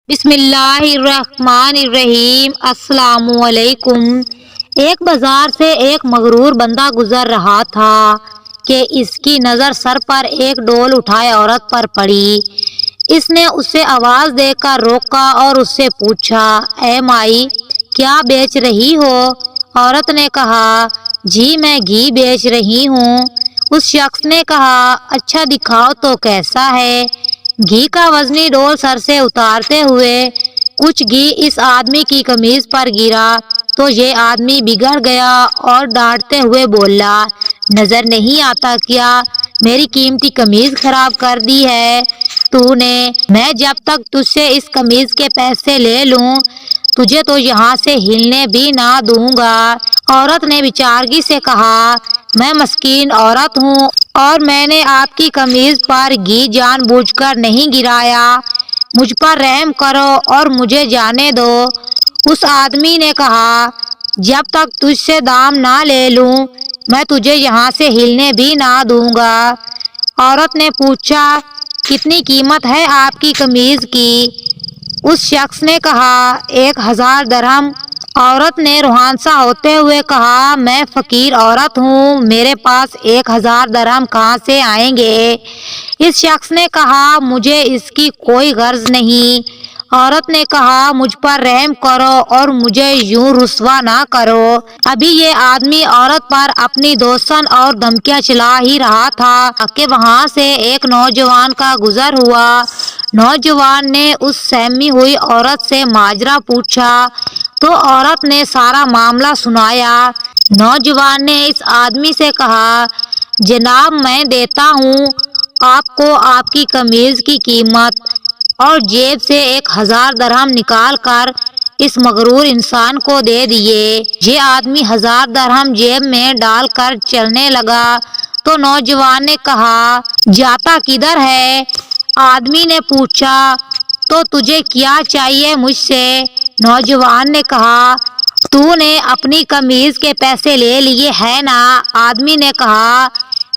بسم اللہ الرحمن الرحیم۔ السلام علیکم۔ ایک بازار سے ایک مغرور بندہ گزر رہا تھا کہ اس کی نظر سر پر ایک ڈول اٹھائے عورت پر پڑی۔ اس نے اسے آواز دے کر روکا اور اس سے پوچھا، اے مائی، کیا بیچ رہی ہو؟ عورت نے کہا، جی میں گھی بیچ رہی ہوں۔ اس شخص نے کہا، اچھا دکھاؤ تو کیسا ہے؟ گھی کا وزنی ڈول سر سے اتارتے ہوئے کچھ گھی اس آدمی کی قمیض پر گرا تو یہ آدمی بگڑ گیا اور ڈانٹتے ہوئے بولا، نظر نہیں آتا کیا میری قیمتی قمیض خراب کر دی ہے تو نے؟ میں جب تک تجھ سے اس قمیض کے پیسے لے لوں تجھے تو یہاں سے ہلنے بھی نہ دوں گا۔ عورت نے بیچارگی سے کہا، میں مسکین عورت ہوں اور میں نے آپ کی قمیض پر گھی جان بوجھ کر نہیں گرایا، مجھ پر رحم کرو اور مجھے جانے دو۔ اس آدمی نے کہا، جب تک تجھ سے دام نہ لے لوں میں تجھے یہاں سے ہلنے بھی نہ دوں گا۔ عورت نے پوچھا، کتنی قیمت ہے آپ کی قمیض کی؟ اس شخص نے کہا، 1000 درہم۔ عورت نے روحانسا ہوتے ہوئے کہا، میں فقیر عورت ہوں، میرے پاس 1000 درہم کہاں سے آئیں گے؟ اس شخص نے کہا، مجھے اس کی کوئی غرض نہیں۔ عورت نے کہا، مجھ پر رحم کرو اور مجھے یوں رسوا نہ کرو۔ ابھی یہ آدمی عورت پر اپنی دوسن اور دھمکیاں چلا ہی رہا تھا کہ وہاں سے ایک نوجوان کا گزر ہوا۔ نوجوان نے اس سہمی ہوئی عورت سے ماجرا پوچھا تو عورت نے سارا معاملہ سنایا۔ نوجوان نے اس آدمی سے کہا، جناب میں دیتا ہوں آپ کو آپ کی قمیض کی قیمت، اور جیب سے 1000 درہم نکال کر اس مغرور انسان کو دے دیے۔ یہ آدمی 1000 درہم جیب میں ڈال کر چلنے لگا تو نوجوان نے کہا، جاتا کدھر ہے؟ آدمی نے پوچھا، تو تجھے کیا چاہیے مجھ سے؟ نوجوان نے کہا، تو نے اپنی قمیض کے پیسے لے لیے ہے نا؟ آدمی نے کہا،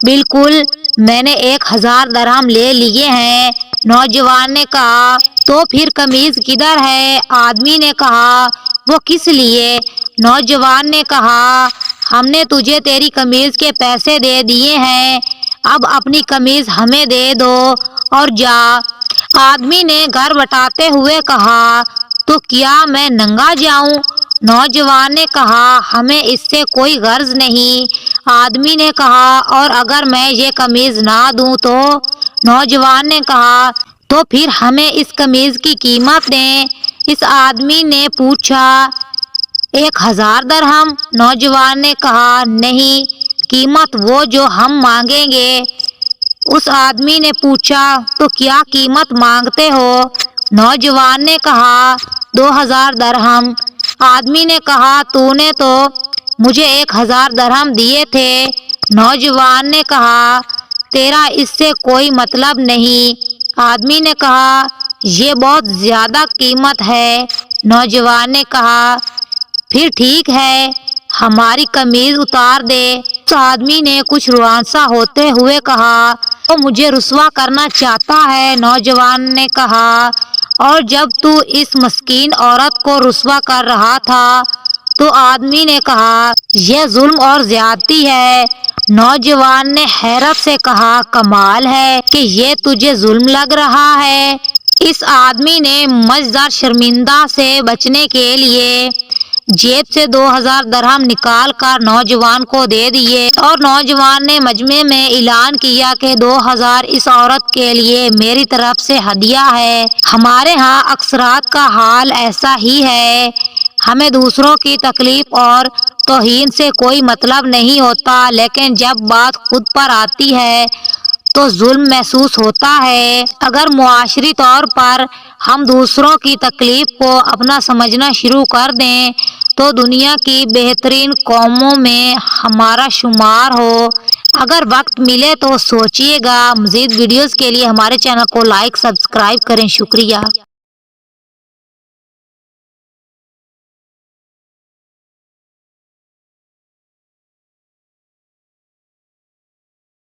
بالکل، میں نے 1000 درہم لے لیے ہیں۔ نوجوان نے کہا، تو پھر قمیض کدھر ہے؟ آدمی نے کہا، وہ کس لیے؟ نوجوان نے کہا، ہم نے تجھے تیری قمیض کے پیسے دے دیے ہیں، اب اپنی قمیض ہمیں دے دو اور جا۔ آدمی نے گھر بٹاتے ہوئے کہا، تو کیا میں ننگا جاؤں؟ نوجوان نے کہا، ہمیں اس سے کوئی غرض نہیں۔ آدمی نے کہا، اور اگر میں یہ قمیض نہ دوں تو؟ نوجوان نے کہا، تو پھر ہمیں اس قمیض کی قیمت دیں۔ اس آدمی نے پوچھا، 1000 درہم؟ نوجوان نے کہا، نہیں، قیمت وہ جو ہم مانگیں گے۔ اس آدمی نے پوچھا، تو کیا قیمت مانگتے ہو؟ نوجوان نے کہا، 2000 درہم۔ آدمی نے کہا، تو نے تو مجھے 1000 درہم دیے تھے۔ نوجوان نے کہا، تیرا اس سے کوئی مطلب نہیں۔ آدمی نے کہا، یہ بہت زیادہ قیمت ہے۔ نوجوان نے کہا، پھر ٹھیک ہے، ہماری قمیض اتار دے۔ اس آدمی نے کچھ روانسا ہوتے ہوئے کہا، وہ مجھے رسوا کرنا چاہتا ہے۔ نوجوان نے کہا، اور جب تو اس مسکین عورت کو رسوا کر رہا تھا تو؟ آدمی نے کہا، یہ ظلم اور زیادتی ہے۔ نوجوان نے حیرت سے کہا، کمال ہے کہ یہ تجھے ظلم لگ رہا ہے۔ اس آدمی نے مزدار شرمندہ سے بچنے کے لیے جیب سے 2000 درہم نکال کر نوجوان کو دے دیے اور نوجوان نے مجمع میں اعلان کیا کہ 2000 اس عورت کے لیے میری طرف سے ہدیہ ہے۔ ہمارے ہاں اکثرات کا حال ایسا ہی ہے، ہمیں دوسروں کی تکلیف اور توہین سے کوئی مطلب نہیں ہوتا، لیکن جب بات خود پر آتی ہے تو ظلم محسوس ہوتا ہے۔ اگر معاشری طور پر ہم دوسروں کی تکلیف کو اپنا سمجھنا شروع کر دیں تو دنیا کی بہترین قوموں میں ہمارا شمار ہو۔ اگر وقت ملے تو سوچیے گا۔ مزید ویڈیوز کے لیے ہمارے چینل کو لائک، سبسکرائب کریں۔ شکریہ۔